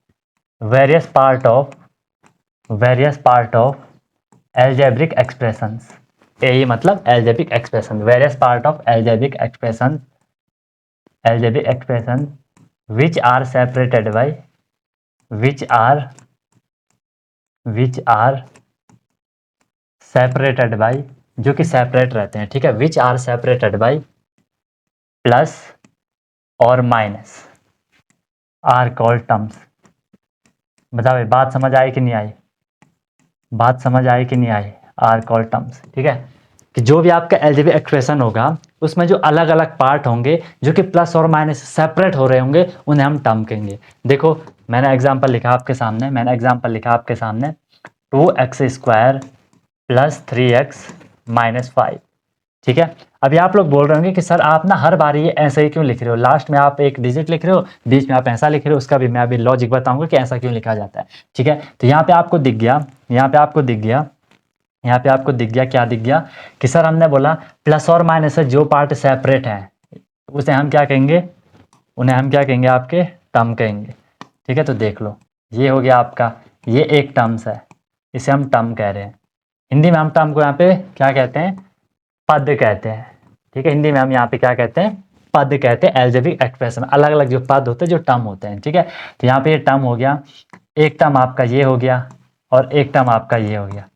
various part of algebraic expressions, यही मतलब algebraic expression, various part of algebraic expression which are separated by which are separated by, जो कि सेपरेट रहते हैं, ठीक है। which are separated by plus और माइनस आर कॉल्ड टर्म्स। बताओ भाई, बात समझ आई कि नहीं आई, बात समझ आई कि नहीं आई, आर कॉल्ड टर्म्स, ठीक है। कि जो भी आपका एल्जेब्रिक एक्सप्रेशन होगा उसमें जो अलग अलग पार्ट होंगे जो कि प्लस और माइनस सेपरेट हो रहे होंगे, उन्हें हम टर्म कहेंगे। देखो मैंने एग्जांपल लिखा आपके सामने, 2x² प्लस 3x माइनस 5, ठीक है। अभी आप लोग बोल रहे होंगे कि सर आप ना हर बार ये ऐसे ही क्यों लिख रहे हो, लास्ट में आप एक डिजिट लिख रहे हो, बीच में आप ऐसा लिख रहे हो, उसका भी मैं अभी लॉजिक बताऊंगा कि ऐसा क्यों लिखा जाता है, ठीक है। तो यहाँ पे आपको दिख गया, क्या दिख गया कि सर हमने बोला प्लस और माइनस से जो पार्ट सेपरेट है उसे हम क्या कहेंगे, उन्हें हम क्या कहेंगे, आपके टर्म कहेंगे, ठीक है। तो देख लो, ये हो गया आपका, ये एक टर्म्स है, इसे हम टर्म कह रहे हैं। हिंदी में हम टर्म को यहाँ पे क्या कहते हैं, पद कहते हैं, ठीक है। हिंदी में हम यहाँ पे क्या कहते हैं, पद कहते हैं। एल्जेब्रिक एक्सप्रेशन अलग अलग जो पद होते हैं, जो टर्म होते हैं, ठीक है। तो यहाँ पे ये टर्म हो गया, एक टर्म आपका ये हो गया और एक टर्म आपका ये हो गया।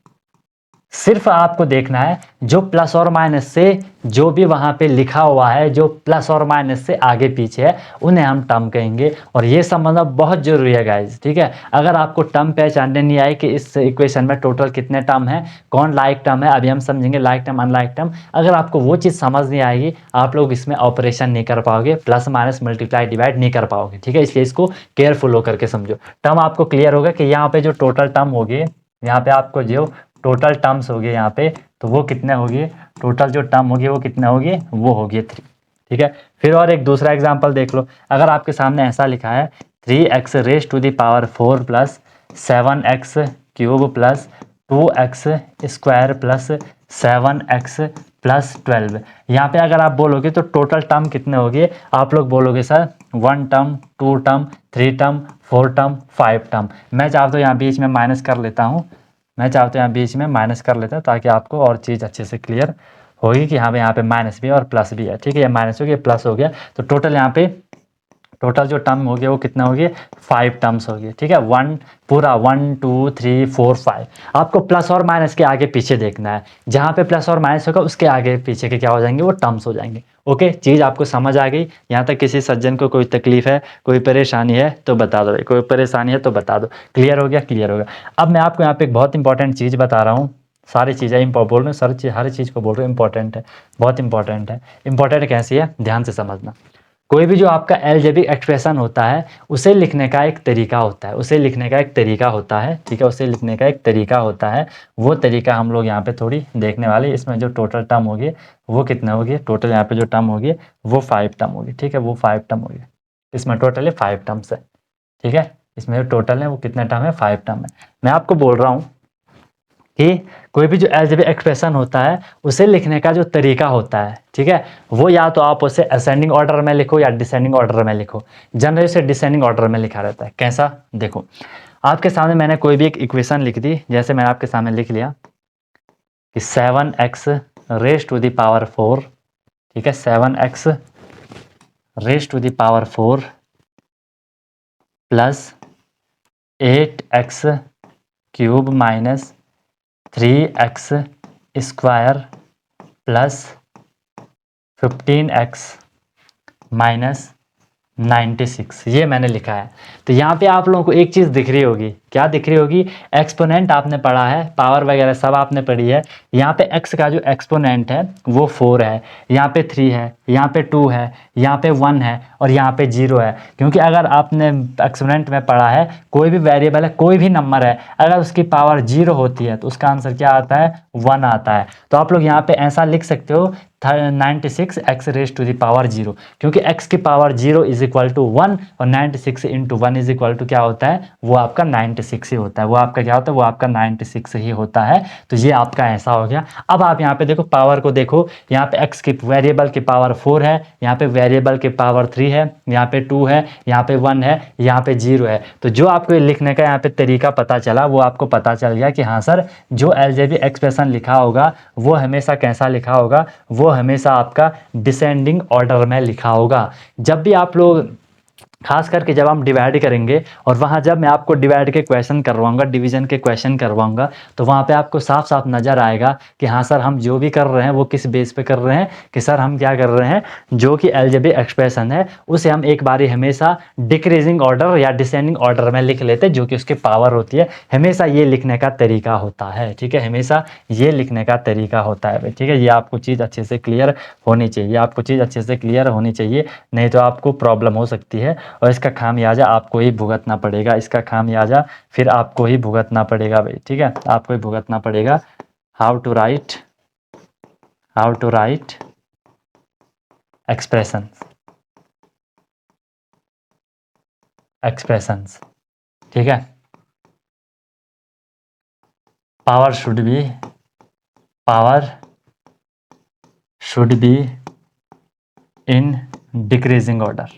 सिर्फ आपको देखना है जो प्लस और माइनस से जो भी वहां पे लिखा हुआ है, जो प्लस और माइनस से आगे पीछे है, उन्हें हम टर्म कहेंगे। और ये समझना बहुत जरूरी है गाइस, ठीक है। अगर आपको टर्म पहचानने नहीं आए कि इस इक्वेशन में टोटल कितने टर्म है, कौन लाइक टर्म है, अभी हम समझेंगे लाइक टर्म अनलाइक टर्म। अगर आपको वो चीज़ समझ नहीं आएगी, आप लोग इसमें ऑपरेशन नहीं कर पाओगे, प्लस माइनस मल्टीप्लाई डिवाइड नहीं कर पाओगे, ठीक है। इसलिए इसको केयरफुल होकर के समझो। टर्म आपको क्लियर होगा कि यहाँ पे जो टोटल टर्म होगी, यहाँ पे आपको जो टोटल टर्म्स होगी यहाँ पे, तो वो कितने होगी, टोटल जो टर्म होगी वो कितने होगी, वो होगी 3, ठीक है। फिर और एक दूसरा एग्जांपल देख लो, अगर आपके सामने ऐसा लिखा है 3x raise to the power 4 plus 7x cube plus 2x² plus 7x plus 12, यहाँ पे अगर आप बोलोगे तो टोटल टर्म कितने होगी, आप लोग बोलोगे sir 1 term, 2 term, 3 term, 4 term, 5 term. मैं चाहता हूँ यहाँ बीच में माइनस कर लेता हूँ, ताकि आपको और चीज़ अच्छे से क्लियर होगी कि हाँ भाई यहाँ पे माइनस भी है और प्लस भी है, ठीक है। ये माइनस हो गया, प्लस हो गया, तो टोटल यहाँ पे टोटल जो टर्म हो गया वो कितना हो गया, 5 टर्म्स हो गए, ठीक है। 1 पूरा 1 2 3 4 5। आपको प्लस और माइनस के आगे पीछे देखना है, जहाँ पे प्लस और माइनस होगा उसके आगे पीछे के क्या हो जाएंगे, वो टर्म्स हो जाएंगे। ओके, चीज़ आपको समझ आ गई। यहाँ तक किसी सज्जन को कोई तकलीफ है, कोई परेशानी है तो बता दो भाई, कोई परेशानी है तो बता दो। क्लियर हो गया, क्लियर हो गया। अब मैं आपको यहाँ पे एक बहुत इंपॉर्टेंट चीज़ बता रहा हूँ, सारी चीज़ें बोल रहे हूँ, हर चीज़ को बोल रहे हूँ, इंपॉर्टेंट है, बहुत इंपॉर्टेंट है। इंपॉर्टेंट कैसी है, ध्यान से समझना। कोई भी जो आपका एल्जेब्रिक एक्सप्रेशन होता है, उसे लिखने का एक तरीका होता है, ठीक है। उसे लिखने का एक तरीका होता है, वो तरीका हम लोग यहाँ पे थोड़ी देखने वाले। इसमें जो टोटल टर्म होगी वो कितने होगी, टोटल यहाँ पे जो टर्म होगी वो 5 टर्म होगी, ठीक है। वो 5 टर्म होगी, इसमें टोटली 5 टर्म्स है, ठीक है। इसमें जो टोटल है वो कितने टर्म है, 5 टर्म है। मैं आपको बोल रहा हूँ कि कोई भी जो एल्जेब्रिक एक्सप्रेशन होता है उसे लिखने का जो तरीका होता है, ठीक है, वो या तो आप उसे असेंडिंग ऑर्डर में लिखो या डिसेंडिंग ऑर्डर में लिखो। जनरली उसे डिसेंडिंग ऑर्डर में लिखा रहता है। कैसा, देखो आपके सामने मैंने कोई भी एक इक्वेशन लिख दी, जैसे मैंने आपके सामने लिख लिया कि 7x raise to the power 4 ठीक है, 7x raise to the power 4 plus 8x cube minus 3x square plus 15x minus 96, ये मैंने लिखा है। तो यहाँ पे आप लोगों को एक चीज़ दिख रही होगी, क्या दिख रही होगी? एक्सपोनेंट आपने पढ़ा है, पावर वगैरह सब आपने पढ़ी है। यहाँ पे x का जो एक्सपोनेंट है वो 4 है, यहाँ पे 3 है, यहाँ पे 2 है, यहाँ पे 1 है और यहाँ पे 0 है। क्योंकि अगर आपने एक्सपोनेंट में पढ़ा है, कोई भी वेरिएबल है, कोई भी नंबर है, अगर उसकी पावर 0 होती है तो उसका आंसर क्या आता है? 1 आता है। तो आप लोग यहाँ पे ऐसा लिख सकते हो 96 x raise to the power 0, क्योंकि x की पावर 0 इज इक्वल टू 1 और 96 इंटू 1 इज इक्वल टू क्या होता है? वो आपका 96 ही होता है। वो आपका क्या होता है? वो आपका 96 ही होता है। तो ये आपका ऐसा हो गया। अब आप यहाँ पे देखो, पावर को देखो, यहाँ पे x की वेरिएबल की पावर 4 है, यहाँ पे वेरिएबल की पावर 3 है, यहाँ पे 2 है, यहाँ पे 1 है, यहाँ पे 0 है। तो जो आपको लिखने का यहाँ पे तरीका पता चला, वो आपको पता चल गया कि हाँ सर, जो अलजेब्रिक एक्सप्रेशन लिखा होगा वो हमेशा कैसा लिखा होगा? वो हमेशा आपका डिसेंडिंग ऑर्डर में लिखा होगा। जब भी आप लोग, खास करके जब हम डिवाइड करेंगे और वहाँ जब मैं आपको डिवाइड के क्वेश्चन करवाऊंगा, डिवीजन के क्वेश्चन करवाऊंगा, तो वहाँ पे आपको साफ साफ नज़र आएगा कि हाँ सर, हम जो भी कर रहे हैं वो किस बेस पे कर रहे हैं, कि सर हम क्या कर रहे हैं, जो कि अलजेब्रिक एक्सप्रेशन है उसे हम एक बारी हमेशा डिक्रीजिंग ऑर्डर या डिसेंडिंग ऑर्डर में लिख लेते हैं, जो कि उसकी पावर होती है। हमेशा ये लिखने का तरीका होता है, ठीक है, हमेशा ये लिखने का तरीका होता है, ठीक है। ये आपको चीज़ अच्छे से क्लियर होनी चाहिए, आपको चीज़ अच्छे से क्लियर होनी चाहिए, नहीं तो आपको प्रॉब्लम हो सकती है और इसका खामियाजा आपको ही भुगतना पड़ेगा। इसका खामियाजा फिर आपको ही भुगतना पड़ेगा भाई, ठीक है, आपको ही भुगतना पड़ेगा। हाउ टू राइट एक्सप्रेशंस, ठीक है। Power should be in decreasing order,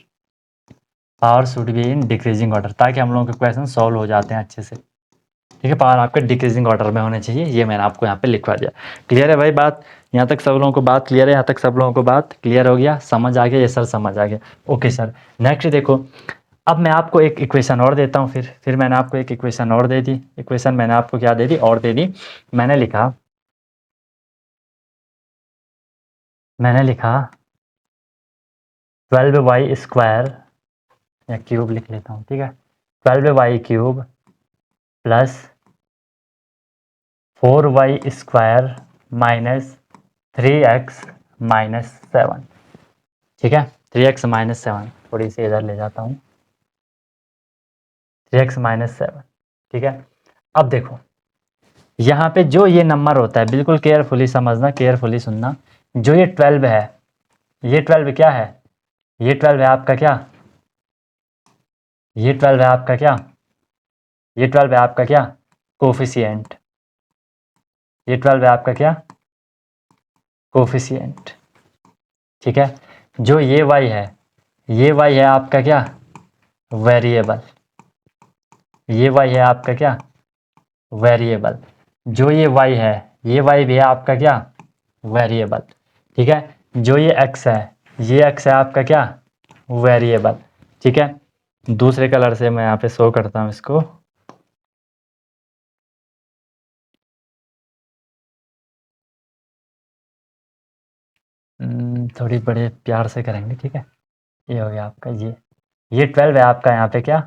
power should be in decreasing order, ताकि हम लोगों के क्वेश्चन सॉल्व हो जाते हैं अच्छे से, ठीक है। पावर आपके डिक्रीजिंग ऑर्डर में होने चाहिए, ये मैंने आपको यहाँ पे लिखवा दिया। क्लियर है भाई बात? यहाँ तक सब लोगों को बात क्लियर है? यहाँ तक सब लोगों को बात क्लियर हो गया, समझ आ गया? ये सर समझ आ गया, ओके सर। नेक्स्ट देखो, अब मैं आपको एक इक्वेशन और देता हूँ, फिर मैंने आपको एक इक्वेशन और दे दी। इक्वेशन मैंने आपको क्या दे दी? और दे दी। मैंने लिखा 12y स्क्वायर, या क्यूब लिख लेता हूँ, ठीक है, 12y cube plus 4y square minus 3x minus 7, ठीक है, 3x माइनस 7, थोड़ी सी इधर ले जाता हूँ, 3x माइनस 7, ठीक है। अब देखो, यहाँ पे जो ये नंबर होता है, बिल्कुल केयरफुली समझना, केयरफुली सुनना, जो ये 12 है, ये 12 क्या है? ये 12 है आपका क्या? ये 12 है आपका क्या? ये 12 है आपका क्या? कोफिशिएंट। ये 12 है आपका क्या? कोफिशिएंट, ठीक है। जो ये y है, ये y है आपका क्या? वेरिएबल। ये y है आपका क्या? वेरिएबल। जो ये y है, ये y भी है आपका क्या? वेरिएबल, ठीक है। जो ये x है, ये x है आपका क्या? वेरिएबल, ठीक है। दूसरे कलर से मैं यहाँ पे शो करता हूँ इसको, थोड़ी बड़े प्यार से करेंगे, ठीक है। ये हो गया आपका, ये 12 है आपका यहाँ पे क्या?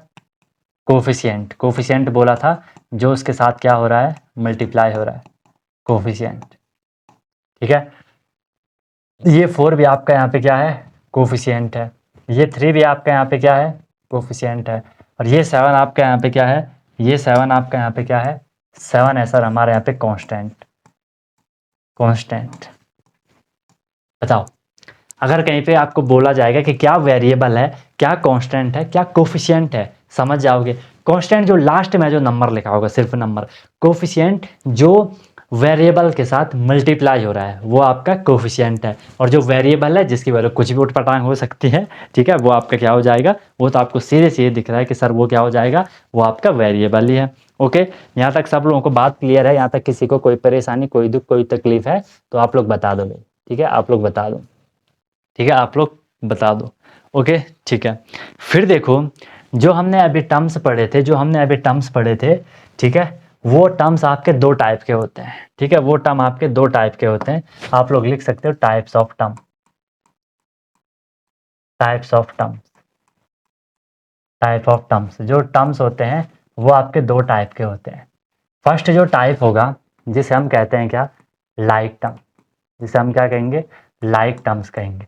कोफिशिएंट। कोफिशिएंट बोला था जो उसके साथ क्या हो रहा है? मल्टीप्लाई हो रहा है, कोफिशिएंट, ठीक है। ये 4 भी आपका यहाँ पे क्या है? कोफिशिएंट है। ये 3 भी आपका यहाँ पे क्या है? कोफिशिएंट है। और ये 7 आपका यहाँ पे क्या है? ये 7 आपका यहाँ पे क्या है? 7 है सर हमारे यहाँ पे कांस्टेंट। बताओ, अगर कहीं पे आपको बोला जाएगा कि क्या वेरिएबल है, क्या कांस्टेंट है, क्या कोफिशिएंट है, समझ जाओगे। कांस्टेंट जो लास्ट में जो नंबर लिखा होगा, सिर्फ नंबर। कोफिशिएंट जो वेरिएबल के साथ मल्टीप्लाई हो रहा है, वो आपका कोफिशिएंट है। और जो वेरिएबल है जिसकी वैल्यू कुछ भी उठपटांग हो सकती है, ठीक है, वो आपका क्या हो जाएगा? वो तो आपको सीधे सीधे दिख रहा है कि सर वो क्या हो जाएगा? वो आपका वेरिएबल ही है, ओके। यहाँ तक सब लोगों को बात क्लियर है? यहाँ तक किसी को कोई परेशानी, कोई दुख, कोई तकलीफ है तो आप लोग बता दो भाई, ठीक है, आप लोग बता दो। ठीक है, आप लोग बता दो। ओके, ठीक है। फिर देखो, जो हमने अभी टर्म्स पढ़े थे, ठीक है, वो टर्म्स आपके दो टाइप के होते हैं। ठीक है, वो टर्म आपके दो टाइप के होते हैं। आप लोग लिख सकते हो types of term, types of term, type of terms. जो टर्म्स होते हैं वो आपके दो टाइप के होते हैं। फर्स्ट जो टाइप होगा, जिसे हम कहते हैं क्या, लाइक टर्म, जिसे हम क्या कहेंगे, लाइक टर्म्स कहेंगे।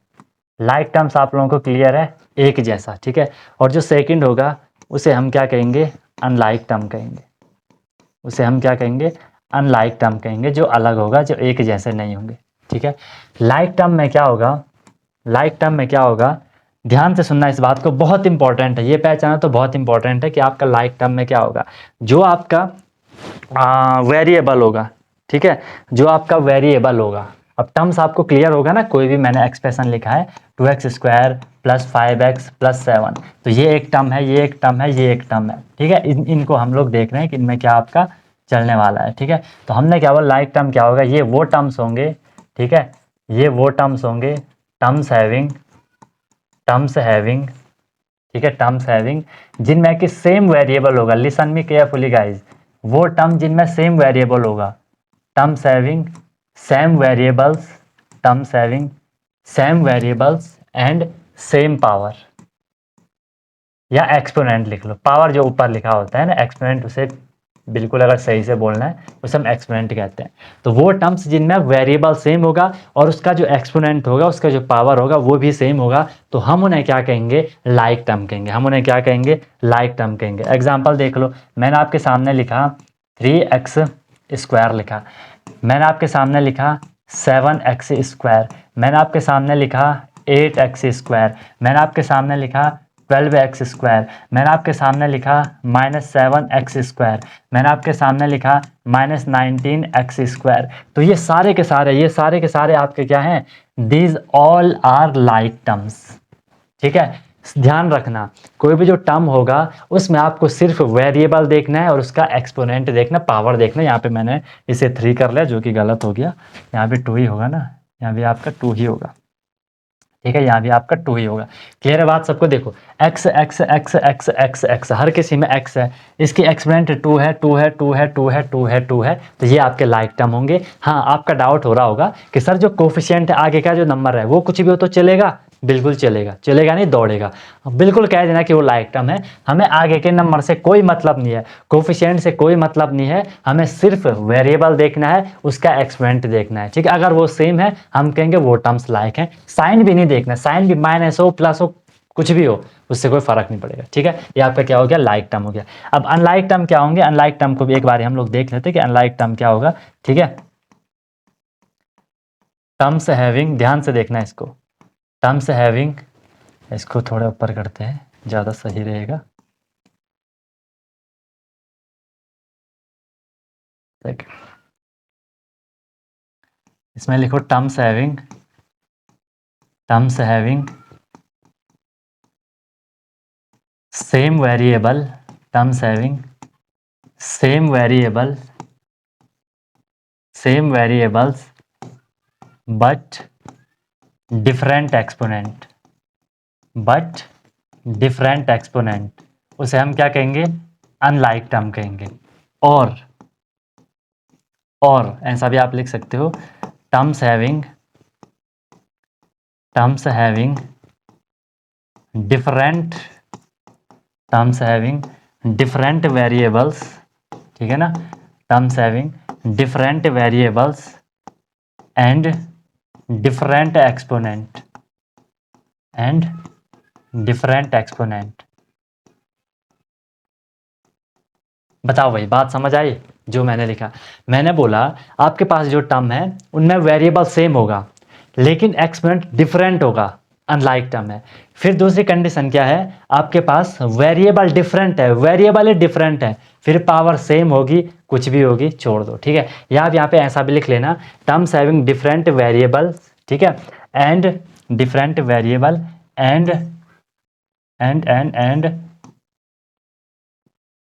लाइक टर्म्स आप लोगों को क्लियर है, एक जैसा, ठीक है। और जो सेकंड होगा उसे हम क्या कहेंगे, अनलाइक टर्म कहेंगे। उसे हम क्या कहेंगे, अनलाइक टर्म कहेंगे, जो अलग होगा, जो एक जैसे नहीं होंगे। ठीक है, लाइक टर्म में क्या होगा, लाइक टर्म में क्या होगा, ध्यान से सुनना इस बात को, बहुत इंपॉर्टेंट है ये पहचाना, तो बहुत इंपॉर्टेंट है कि आपका लाइक टर्म में क्या होगा, जो आपका वेरिएबल होगा। ठीक है, जो आपका वेरिएबल होगा। अब टर्म्स आपको क्लियर होगा ना, कोई भी मैंने एक्सप्रेशन लिखा है 2x² + 5x + 7, तो ये एक टर्म है, ये एक टर्म है, ये एक टर्म है। ठीक है, इनको हम लोग देख रहे हैं कि इनमें क्या आपका चलने वाला है। ठीक है, तो हमने क्या बोला, लाइक टर्म क्या होगा, ये वो टर्म्स होंगे, ठीक है, ये वो टर्म्स होंगे, टर्म्स हैविंग, टर्म्स हैविंग, ठीक है, टर्म्स हैविंग, जिनमें कि सेम वेरिएबल होगा। लिसन मी केयरफुली गाइज, वो टर्म जिनमें सेम वेरिएबल होगा, terms having same variables, terms having same variables and same power, या एक्सपोनेंट लिख लो। पावर जो ऊपर लिखा होता है ना, एक्सपोनेंट, उसे बिल्कुल अगर सही से बोलना है उसे हम एक्सपोनेंट कहते हैं। तो वो टर्म्स जिनमें वेरिएबल सेम होगा और उसका जो एक्सपोनेंट होगा, उसका जो पावर होगा वो भी सेम होगा, तो हम उन्हें क्या कहेंगे, लाइक टर्म कहेंगे। हम उन्हें क्या कहेंगे, लाइक टर्म कहेंगे। एग्जाम्पल देख लो, मैंने आपके सामने लिखा 3x² लिखा, मैंने आपके सामने लिखा 7x², मैंने आपके सामने लिखा 8x², मैंने आपके सामने लिखा 12x², मैंने आपके सामने लिखा -7x², मैंने आपके सामने लिखा -19x²। तो ये सारे के सारे आपके क्या हैं, these all are like terms. ठीक है, ध्यान रखना, कोई भी जो टर्म होगा उसमें आपको सिर्फ वेरिएबल देखना है और उसका एक्सपोनेंट देखना, पावर देखना। यहाँ पे मैंने इसे 3 कर लिया, जो कि गलत हो गया, यहाँ पे 2 ही होगा ना, यहाँ भी आपका 2 ही होगा। ठीक है, यहाँ भी आपका 2 ही होगा। क्लियर है बात सबको। देखो x x x x x x, हर किसी में x है, इसकी एक्सपोनेंट 2 है, 2 है, 2 है, 2 है, 2 है, 2 है, तो ये आपके लाइक टर्म होंगे। हाँ, आपका डाउट हो रहा होगा कि सर जो कोफिशिएंट है, आगे का जो नंबर है वो कुछ भी हो तो चलेगा, बिल्कुल चलेगा, चलेगा नहीं दौड़ेगा, बिल्कुल कह देना कि वो लाइक टर्म है। हमें आगे के नंबर से कोई मतलब नहीं है, कोफिशिएंट से कोई मतलब नहीं है, हमें सिर्फ वेरिएबल देखना है, उसका एक्सपोनेंट देखना है। ठीक है, अगर वो सेम है हम कहेंगे वो टर्म्स लाइक है। साइन भी नहीं देखना, साइन भी माइनस हो प्लस हो कुछ भी हो, उससे कोई फर्क नहीं पड़ेगा। ठीक है, ये आपका क्या हो गया, लाइक टर्म हो गया। अब अनलाइक टर्म क्या होंगे, अनलाइक टर्म को भी एक बार हम लोग देख लेते हैं कि अनलाइक टर्म क्या होगा। ठीक है, टर्म्स हैविंग, ध्यान से देखना इसको, टर्म्स हैविंग, इसको थोड़ा ऊपर करते हैं, ज़्यादा सही रहेगा। इसमें लिखो terms having, terms having same variable, terms having same variable, same variables but different exponent, but different exponent, उसे हम क्या कहेंगे, अनलाइक टर्म कहेंगे। और ऐसा भी आप लिख सकते हो, terms having, terms having different, terms having different variables, ठीक है ना, terms having different variables and different exponent, and different exponent. बताओ भाई, बात समझ आई जो मैंने लिखा। मैंने बोला आपके पास जो टर्म है उनमें वेरिएबल सेम होगा लेकिन एक्सपोनेंट डिफरेंट होगा, अनलाइक टर्म है। फिर दूसरी कंडीशन क्या है, आपके पास वेरिएबल डिफरेंट है, वेरिएबल डिफरेंट है, फिर पावर सेम होगी, कुछ भी होगी छोड़ दो। ठीक है, या आप यहाँ पे ऐसा भी लिख लेना, टर्म्स हैविंग डिफरेंट वेरिएबल, ठीक है, and different variable and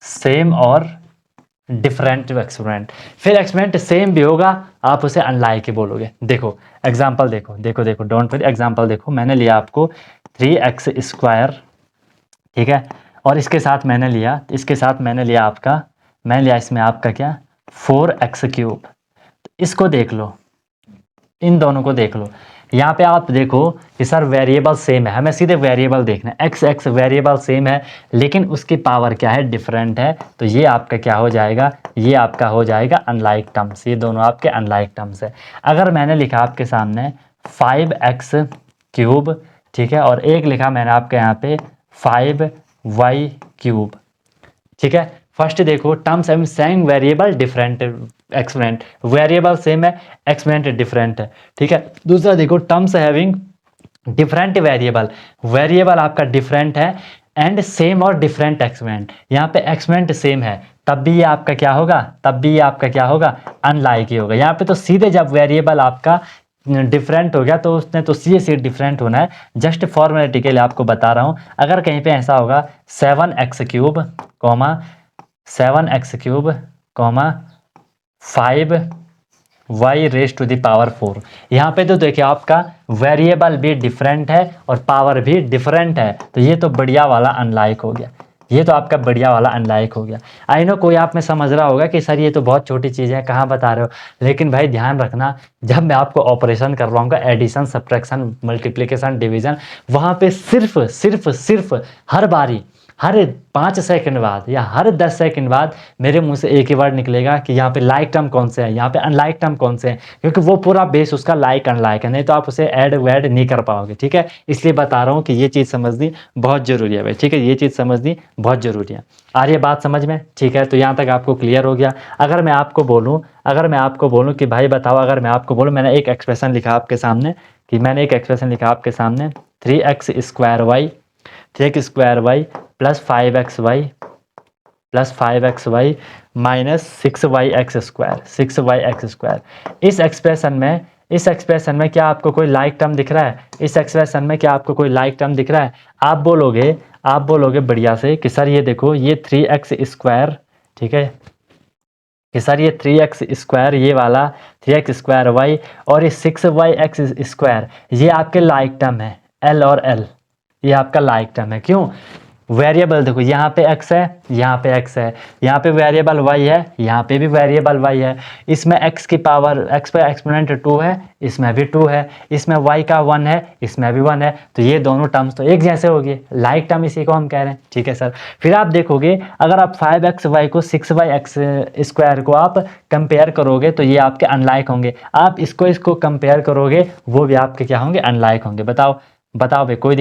same और डिफरेंट एक्सपोनेंट। फिर एक्सपोनेंट सेम भी होगा, आप उसे अनलाइक ही बोलोगे। देखो एग्जांपल देखो, डोंट वरी, एग्जांपल देखो, मैंने लिया आपको 3x², ठीक है, और इसके साथ मैंने लिया, आपका, मैंने लिया इसमें आपका क्या, 4x³। तो इसको देख लो, इन दोनों को देख लो। यहाँ पे आप देखो कि सर वेरिएबल सेम है, हमें सीधे वेरिएबल देखना है, x वेरिएबल सेम है लेकिन उसकी पावर क्या है, डिफरेंट है। तो ये आपका क्या हो जाएगा, ये आपका हो जाएगा अनलाइक टर्म्स, ये दोनों आपके अनलाइक टर्म्स है। अगर मैंने लिखा आपके सामने 5x³, ठीक है, और एक लिखा मैंने आपके यहाँ पे 5y³, ठीक है। फर्स्ट देखो terms and same variable different exponent, variable same है, एक्सपोनेंट डिफरेंट है, ठीक है। दूसरा देखो terms having different variable, variable आपका डिफरेंट है एंड सेम और डिफरेंट एक्सपोनेंट। यहाँ पे एक्सपोनेंट सेम है तब भी ये आपका क्या होगा, अनलाइक ही होगा। यहाँ पे तो सीधे जब वेरिएबल आपका डिफरेंट हो गया तो उसने तो सीधे डिफरेंट होना है। जस्ट फॉर्मेलिटी के लिए आपको बता रहा हूँ। अगर कहीं पे ऐसा होगा 7x³ comma 7x³ comma 5y⁴, यहाँ पे तो देखिए आपका वेरिएबल भी डिफरेंट है और पावर भी डिफरेंट है, तो ये तो बढ़िया वाला अनलाइक हो गया, ये तो आपका बढ़िया वाला अनलाइक हो गया। आई नो कोई आप में समझ रहा होगा कि सर ये तो बहुत छोटी चीज़ है, कहाँ बता रहे हो, लेकिन भाई ध्यान रखना, जब मैं आपको ऑपरेशन करवाऊंगा, एडिशन, सब्ट्रैक्शन, मल्टीप्लिकेशन, डिवीजन, वहाँ पे सिर्फ हर बारी, हर 5 सेकंड बाद या हर 10 सेकंड बाद मेरे मुंह से एक ही वर्ड निकलेगा कि यहाँ पे लाइक टर्म कौन से है, यहाँ पे अनलाइक टर्म कौन से हैं, क्योंकि वो पूरा बेस उसका लाइक अनलाइक है, नहीं तो आप उसे ऐड वैड नहीं कर पाओगे, ठीक है। इसलिए बता रहा हूँ कि ये चीज़ समझनी बहुत ज़रूरी है भाई, ठीक है, ये चीज़ समझनी बहुत ज़रूरी है। आ रही है बात समझ में, ठीक है। तो यहाँ तक आपको क्लियर हो गया। अगर मैं आपको बोलूँ कि भाई बताओ, अगर मैं आपको बोलूँ, मैंने एक एक्सप्रेशन लिखा आपके सामने, 3x² plus 5xy minus 6y²। इस एक्सप्रेशन में क्या आपको कोई लाइक टर्म दिख रहा है, आप बोलोगे बढ़िया से कि सर ये देखो, ये 3x², ठीक है, कि सर ये 3x², ये वाला 3x²y और ये 6y² ये आपके लाइक टर्म है, L और L, ये आपका लाइक टर्म है। क्यों, वेरिएबल देखो, यहाँ पे x है, यहाँ पे x है, यहाँ पे वेरिएबल y है, यहाँ पे भी वेरिएबल y है, इसमें x की पावर, x पे एक्सपोनेंट 2 है, इसमें भी 2 है, इसमें y का 1 है, इसमें भी 1 है, तो ये दोनों टर्म्स तो एक जैसे हो गए, लाइक टर्म इसी को हम कह रहे हैं, ठीक है सर। फिर आप देखोगे अगर आप 5xy को 6y² को आप कंपेयर करोगे तो ये आपके अनलाइक होंगे, आप इसको कंपेयर करोगे वो भी आपके क्या होंगे, अनलाइक होंगे। बताओ भाई, कोई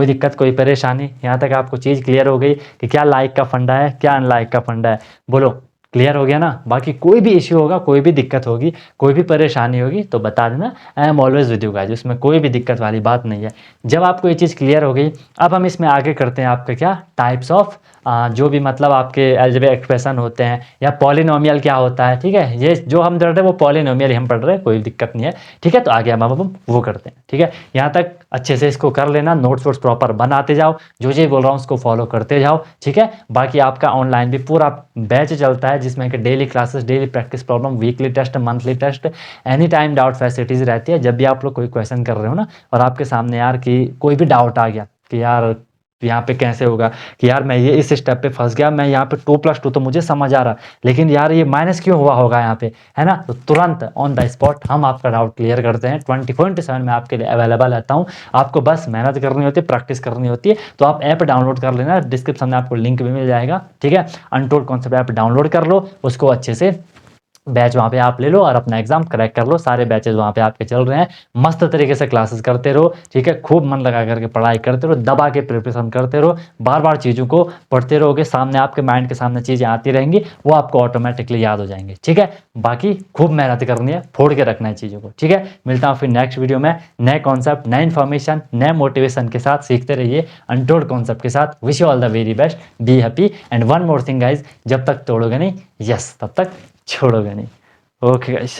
दिक्कत, कोई परेशानी? यहाँ तक आपको चीज़ क्लियर हो गई कि क्या लाइक का फंडा है, क्या अनलाइक का फंडा है, बोलो क्लियर हो गया ना। बाकी कोई भी इश्यू होगा, कोई भी दिक्कत होगी, कोई भी परेशानी होगी तो बता देना, I am always with you guys, उसमें कोई भी दिक्कत वाली बात नहीं है। जब आपको ये चीज़ क्लियर हो गई, अब हम इसमें आगे करते हैं आपके क्या टाइप्स ऑफ जो भी मतलब आपके अलजेब्रिक एक्सप्रेशन होते हैं या पॉलिनोमियल क्या होता है, ठीक है। ये जो हम पढ़ रहे हैं वो पॉलिनोमियल ही हम पढ़ रहे हैं, कोई दिक्कत नहीं है, ठीक है। तो आगे हम वो करते हैं, ठीक है। यहाँ तक अच्छे से इसको कर लेना, नोट्स वोट्स प्रॉपर बनाते जाओ, जो बोल रहा हूँ उसको फॉलो करते जाओ, ठीक है। बाकी आपका ऑनलाइन भी पूरा बैच चलता है जिसमें कि daily classes, daily practice problem, weekly test, monthly test, any time doubt facilities रहती है। जब भी आप लोग कोई क्वेश्चन कर रहे हो ना और आपके सामने यार कि कोई भी डाउट आ गया कि यार यहाँ पे कैसे होगा, कि यार मैं ये इस स्टेप पे फंस गया, मैं यहाँ पे 2+2 तो मुझे समझ आ रहा, लेकिन यार ये माइनस क्यों हुआ होगा यहाँ पे, है ना, तो तुरंत ऑन द स्पॉट हम आपका डाउट क्लियर करते हैं। 24/7 में आपके लिए अवेलेबल रहता हूँ। आपको बस मेहनत करनी होती है, प्रैक्टिस करनी होती है। तो आप ऐप डाउनलोड कर लेना, डिस्क्रिप्शन में आपको लिंक भी मिल जाएगा, ठीक है। अनटोल्ड कॉन्सेप्ट ऐप डाउनलोड कर लो, उसको अच्छे से बैच वहाँ पे आप ले लो और अपना एग्जाम क्रैक कर लो। सारे बैचेस वहाँ पे आपके चल रहे हैं, मस्त तरीके से क्लासेस करते रहो, ठीक है। खूब मन लगा करके पढ़ाई करते रहो, दबा के प्रिपरेशन करते रहो, बार बार चीज़ों को पढ़ते रहोगे, सामने आपके माइंड के सामने चीज़ें आती रहेंगी, वो आपको ऑटोमेटिकली याद हो जाएंगे, ठीक है। बाकी खूब मेहनत करनी है, फोड़ के रखना है चीज़ों को, ठीक है। मिलता हूँ फिर नेक्स्ट वीडियो में नए कॉन्सेप्ट, नए इन्फॉर्मेशन, नए मोटिवेशन के साथ। सीखते रहिए अनटोल्ड कॉन्सेप्ट के साथ। Wish you all the very best, be happy and one more thing guys, जब तक तोड़ोगे नहीं, यस, तब तक छोड़ोगे नहीं। Okay guys.